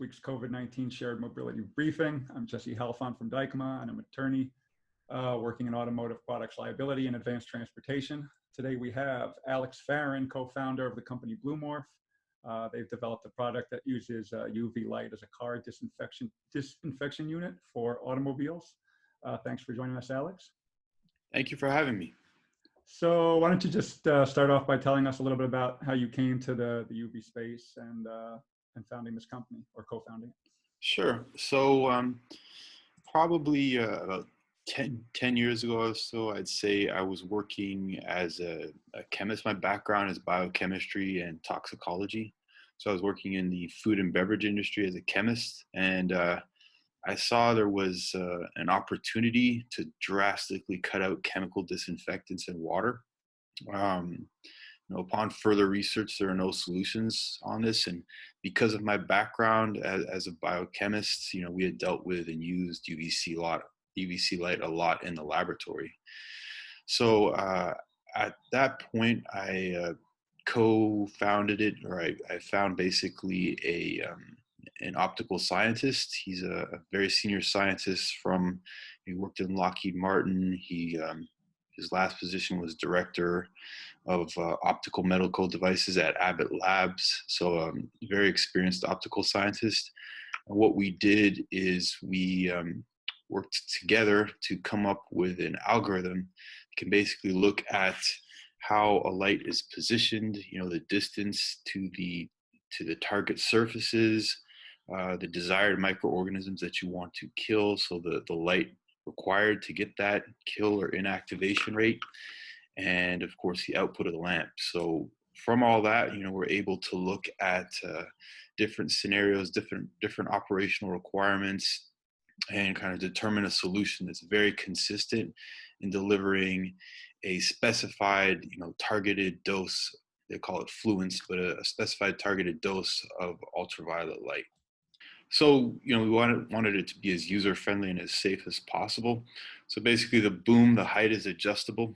week's COVID-19 shared mobility briefing. I'm Jesse Halfon from Dykema, and I'm an attorney working in automotive products liability and advanced transportation. Today we have Alex Farron, co-founder of the company Blumorph. They've developed a product that uses UV light as a car disinfection unit for automobiles. Thanks for joining us, Alex. Thank you for having me. So why don't you just start off by telling us a little bit about how you came to the UV space and founding this company, or co-founding it? Sure. So probably about 10 years ago or so, I'd say I was working as a chemist. My background is biochemistry and toxicology. So I was working in the food and beverage industry as a chemist, and I saw there was an opportunity to drastically cut out chemical disinfectants in water. Upon further research, there are no solutions on this, and because of my background as a biochemist, we had dealt with and used UVC light a lot in the laboratory. So at that point, I co-founded it, or I found basically an optical scientist. He's a very senior scientist he worked in Lockheed Martin. His last position was director of optical medical devices at Abbott Labs. So very experienced optical scientist. And what we did is we worked together to come up with an algorithm that can basically look at how a light is positioned, the distance to the target surfaces, the desired microorganisms that you want to kill, so the light required to get that kill or inactivation rate, and of course the output of the lamp. So from all that, we're able to look at different scenarios, different operational requirements, and kind of determine a solution that's very consistent in delivering a specified, targeted dose. They call it fluence, but a specified targeted dose of ultraviolet light. So, we wanted it to be as user-friendly and as safe as possible. So basically the height is adjustable.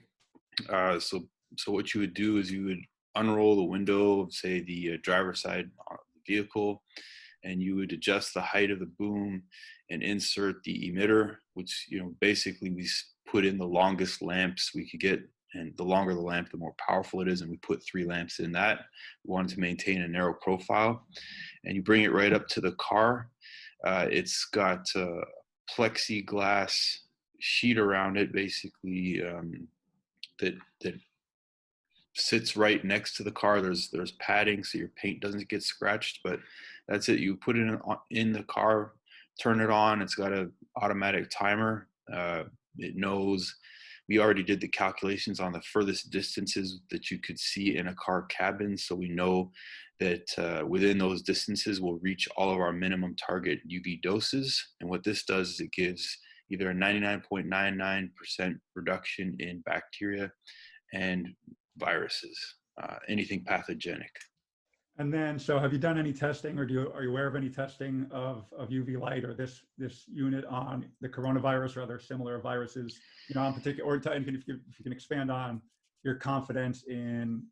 So what you would do is you would unroll the window of, say, the driver's side of the vehicle, and you would adjust the height of the boom and insert the emitter, which, basically we put in the longest lamps we could get. And the longer the lamp, the more powerful it is. And we put 3 lamps in that. We wanted to maintain a narrow profile. And you bring it right up to the car. It's got a plexiglass sheet around it, basically, that sits right next to the car. There's padding so your paint doesn't get scratched, but that's it. You put it in the car, turn it on. It's got an automatic timer. It knows. We already did the calculations on the furthest distances that you could see in a car cabin. So we know that within those distances, we'll reach all of our minimum target UV doses. And what this does is it gives either a 99.99% reduction in bacteria and viruses, anything pathogenic. And then, so have you done any testing, or are you aware of any testing of UV light or this unit on the coronavirus or other similar viruses? In particular, or if you can expand on your confidence in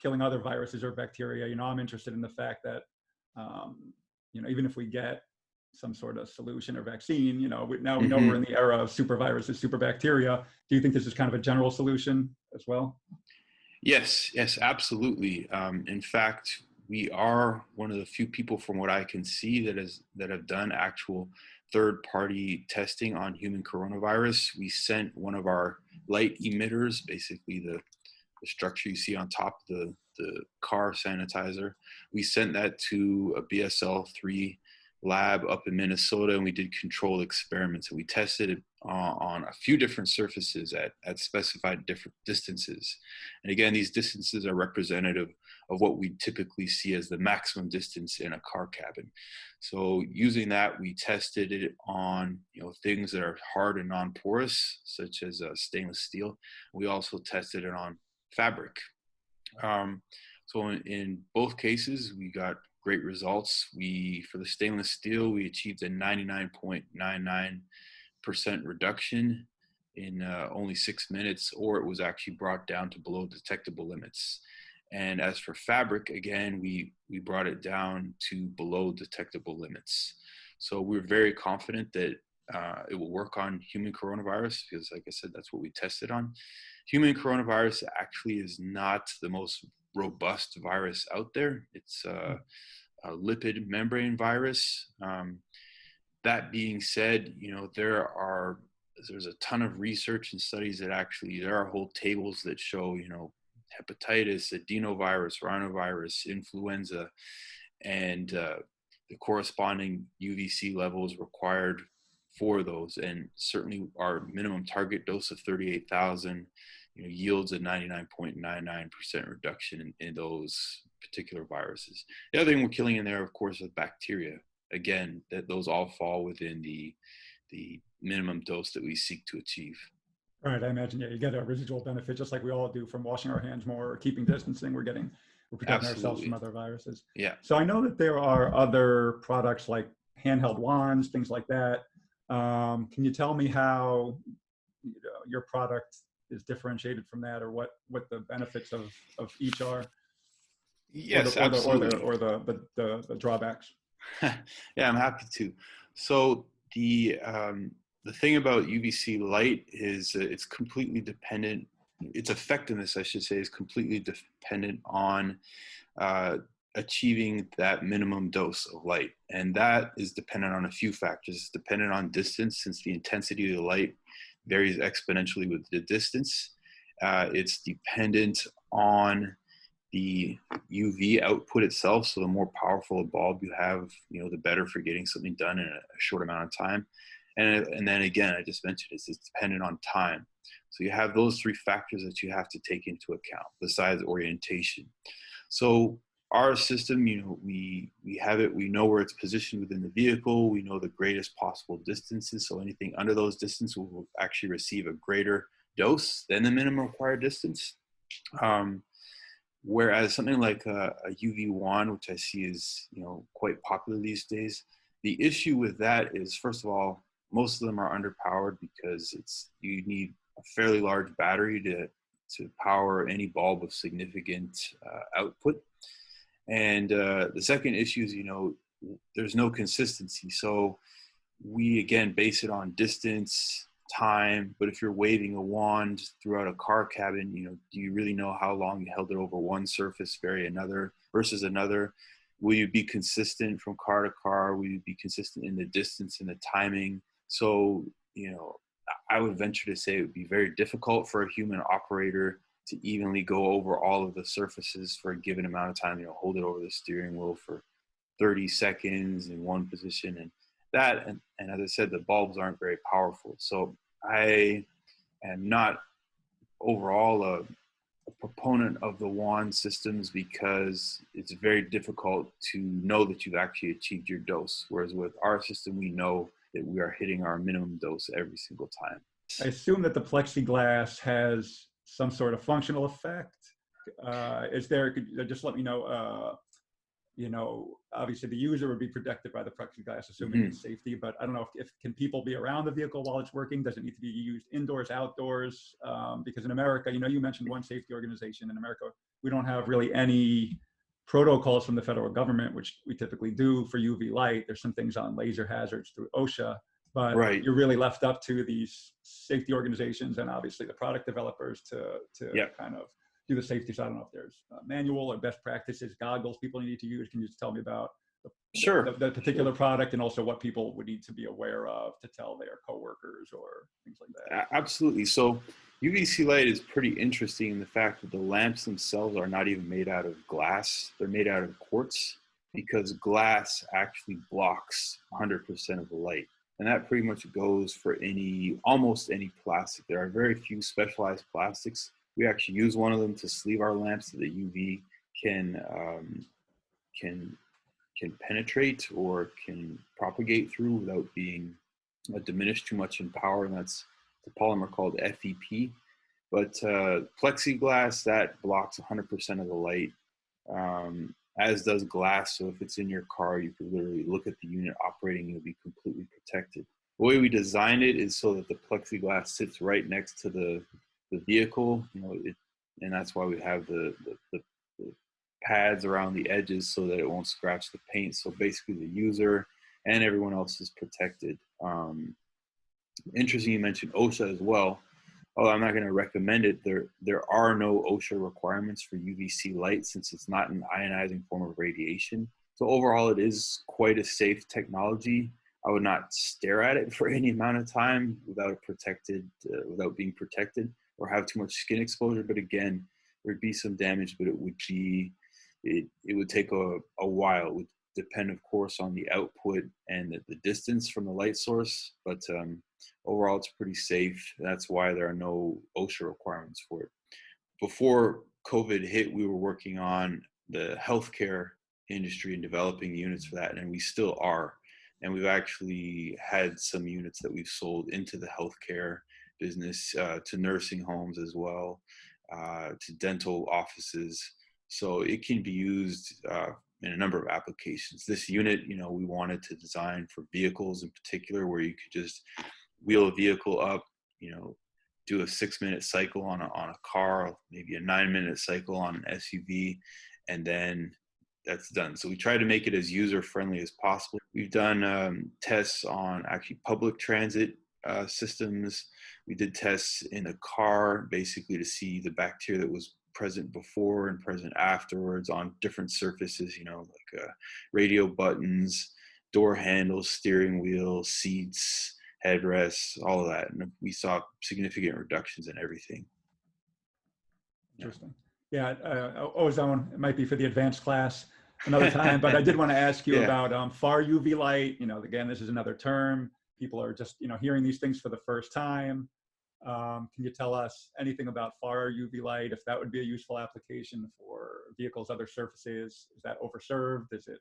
killing other viruses or bacteria. I'm interested in the fact that even if we get some sort of solution or vaccine, we know we're in the era of super viruses, super bacteria. Do you think this is kind of a general solution as well? Yes, absolutely. In fact, we are one of the few people, from what I can see, that have done actual third-party testing on human coronavirus. We sent one of our light emitters, basically the structure you see on top of the car sanitizer. We sent that to a BSL-3 lab up in Minnesota, and we did controlled experiments, and we tested it on a few different surfaces at specified different distances. And again, these distances are representative of what we typically see as the maximum distance in a car cabin. So using that, we tested it on things that are hard and non-porous, such as stainless steel. We also tested it on fabric. So in both cases, we got great results. For the stainless steel, we achieved a 99.99% reduction in only 6 minutes, or it was actually brought down to below detectable limits. And as for fabric, again, we brought it down to below detectable limits. So we're very confident that it will work on human coronavirus because, like I said, that's what we tested on. Human coronavirus actually is not the most robust virus out there. It's a lipid membrane virus. That being said, there's a ton of research and studies that actually, there are whole tables that show, hepatitis, adenovirus, rhinovirus, influenza, and the corresponding UVC levels required for those. And certainly our minimum target dose of 38,000 yields a 99.99% reduction in those particular viruses. The other thing we're killing in there, of course, is bacteria. Again, that those all fall within the minimum dose that we seek to achieve. Right. I imagine, yeah, you get a residual benefit just like we all do from washing our hands more or keeping distancing. We're protecting ourselves from other viruses. Yeah. So I know that there are other products like handheld wands, things like that. Can you tell me how your product is differentiated from that, or what the benefits of each are? Yes, or absolutely. The drawbacks. Yeah, I'm happy to. So the thing about UVC light is it's completely dependent. Its effectiveness, I should say, is completely dependent on achieving that minimum dose of light, and that is dependent on a few factors. It's dependent on distance, since the intensity of the light varies exponentially with the distance. It's dependent on the UV output itself. So the more powerful a bulb you have, the better for getting something done in a short amount of time. And then again, I just mentioned it's dependent on time. So you have those three factors that you have to take into account besides orientation. So our system, we have it, we know where it's positioned within the vehicle. We know the greatest possible distances. So anything under those distances will actually receive a greater dose than the minimum required distance. Whereas something like a UV wand, which I see is quite popular these days, the issue with that is, first of all, most of them are underpowered because you need a fairly large battery to power any bulb of significant output. And the second issue is there's no consistency. So we again base it on distance, time, but if you're waving a wand throughout a car cabin, do you really know how long you held it over one surface versus another? Will you be consistent from car to car? Will you be consistent in the distance and the timing? So, I would venture to say it would be very difficult for a human operator to evenly go over all of the surfaces for a given amount of time, hold it over the steering wheel for 30 seconds in one position. And as I said, the bulbs aren't very powerful. So I am not overall a proponent of the wand systems because it's very difficult to know that you've actually achieved your dose. Whereas with our system, we know that we are hitting our minimum dose every single time. I assume that the plexiglass has some sort of functional effect. Could you just let me know, obviously the user would be protected by the plexiglass, assuming it's safety, but I don't know if can people be around the vehicle while it's working? Does it need to be used indoors, outdoors? Because in America, you mentioned one safety organization. In America, we don't have really any protocols from the federal government, which we typically do for UV light. There's some things on laser hazards through OSHA, but right. You're really left up to these safety organizations and obviously the product developers to kind of do the safety. So I don't know if there's a manual or best practices, goggles people need to use. Can you just tell me about the particular product and also what people would need to be aware of to tell their coworkers or things like that? Absolutely. So UVC light is pretty interesting in the fact that the lamps themselves are not even made out of glass. They're made out of quartz because glass actually blocks 100% of the light. And that pretty much goes for almost any plastic. There are very few specialized plastics. We actually use one of them to sleeve our lamps so the UV can penetrate or can propagate through without being diminished too much in power. And that's the polymer called FEP. But plexiglass, that blocks 100% of the light, as does glass. So if it's in your car, you can literally look at the unit operating, you'll be completely protected. The way we designed it is so that the plexiglass sits right next to the vehicle, and that's why we have the pads around the edges so that it won't scratch the paint. So basically the user and everyone else is protected. Interesting you mentioned OSHA as well. Although I'm not going to recommend it, there are no OSHA requirements for UVC light since it's not an ionizing form of radiation. So overall, it is quite a safe technology. I would not stare at it for any amount of time without being protected, or have too much skin exposure. But again, there'd be some damage, but it would take a while. It would depend, of course, on the output and the distance from the light source. But overall, it's pretty safe. That's why there are no OSHA requirements for it. Before COVID hit, we were working on the healthcare industry and developing units for that, and we still are. And we've actually had some units that we've sold into the healthcare business, to nursing homes as well, to dental offices. So it can be used in a number of applications. This unit, we wanted to design for vehicles in particular, where you could just wheel a vehicle up, do a 6-minute cycle on a car, maybe a 9-minute cycle on an SUV, and then that's done. So we try to make it as user friendly as possible. We've done tests on actually public transit systems. We did tests in a car, basically to see the bacteria that was present before and present afterwards on different surfaces, like radio buttons, door handles, steering wheel, seats, headrests, all of that. And we saw significant reductions in everything. Interesting. Yeah, ozone, it might be for the advanced class another time, but I did want to ask you about far UV light. Again, this is another term. People are just, hearing these things for the first time. Can you tell us anything about far UV light, if that would be a useful application for vehicles, other surfaces? Is that overserved? Is it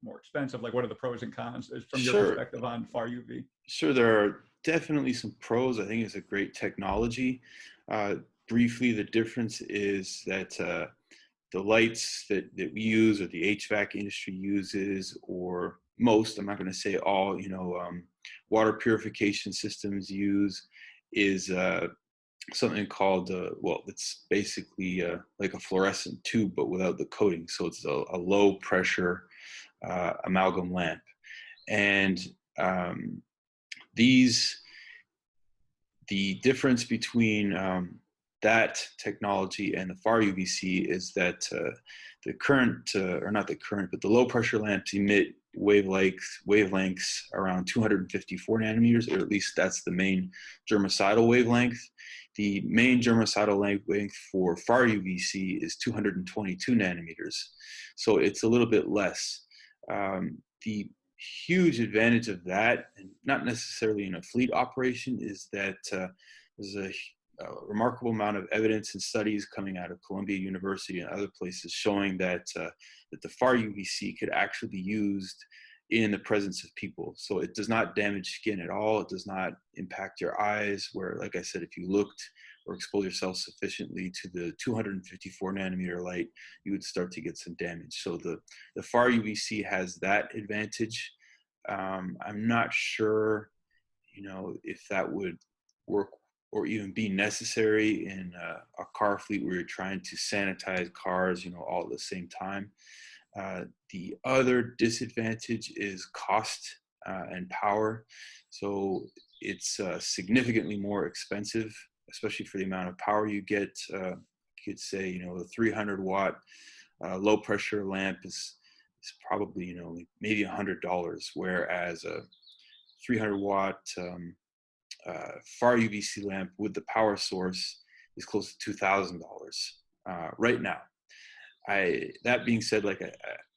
more expensive? Like, what are the pros and cons from your perspective on far UV? Sure, there are definitely some pros. I think it's a great technology. Briefly, the difference is that the lights that we use, or the HVAC industry uses, or most, I'm not going to say all, water purification systems use, is something called, it's basically like a fluorescent tube, but without the coating. So it's a low pressure amalgam lamp. And the difference between that technology and the far UVC is that the current, or not the current, but the low pressure lamps emit wavelengths around 254 nanometers, or at least that's the main germicidal wavelength. The main germicidal wavelength for far UVC is 222 nanometers. So it's a little bit less. The huge advantage of that, and not necessarily in a fleet operation, is that there's a remarkable amount of evidence and studies coming out of Columbia University and other places showing that that the far UVC could actually be used in the presence of people. So it does not damage skin at all. It does not impact your eyes, where, like I said, if you looked or expose yourself sufficiently to the 254 nanometer light, you would start to get some damage. So the far UVC has that advantage. I'm not sure, if that would work or even be necessary in a car fleet where you're trying to sanitize cars, all at the same time. The other disadvantage is cost and power. So it's significantly more expensive, especially for the amount of power you get. You could say, the 300 watt low pressure lamp is probably, maybe $100, whereas a 300 watt far UVC lamp with the power source is close to $2,000 right now. That being said, like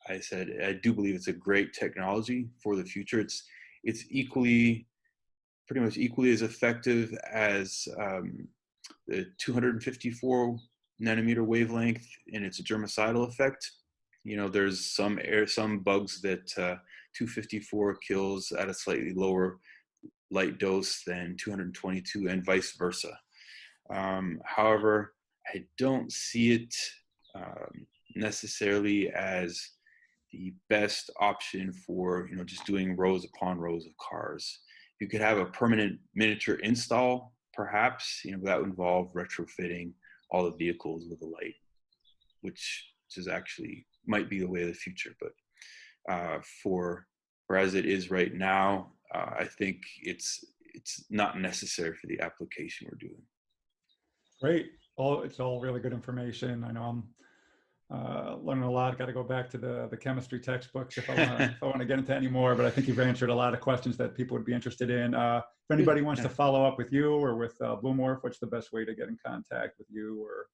I said, I do believe it's a great technology for the future. It's pretty much equally as effective as the 254 nanometer wavelength in its germicidal effect. There's some bugs that 254 kills at a slightly lower light dose than 222, and vice versa. However, I don't see it necessarily as the best option for just doing rows upon rows of cars. You could have a permanent miniature install, perhaps. That would involve retrofitting all the vehicles with a light, which which is actually might be the way of the future. But for as it is right now, I think it's not necessary for the application we're doing. Great. It's all really good information. I know I'm learning a lot. Got to go back to the chemistry textbooks if I want to get into any more. But I think you've answered a lot of questions that people would be interested in. If anybody wants to follow up with you or with Blue Morph, what's the best way to get in contact with you or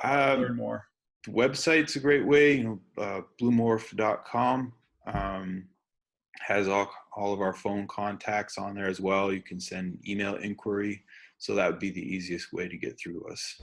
learn more? The website's a great way. Bluemorph.com has all of our phone contacts on there as well. You can send email inquiry. So that would be the easiest way to get through to us.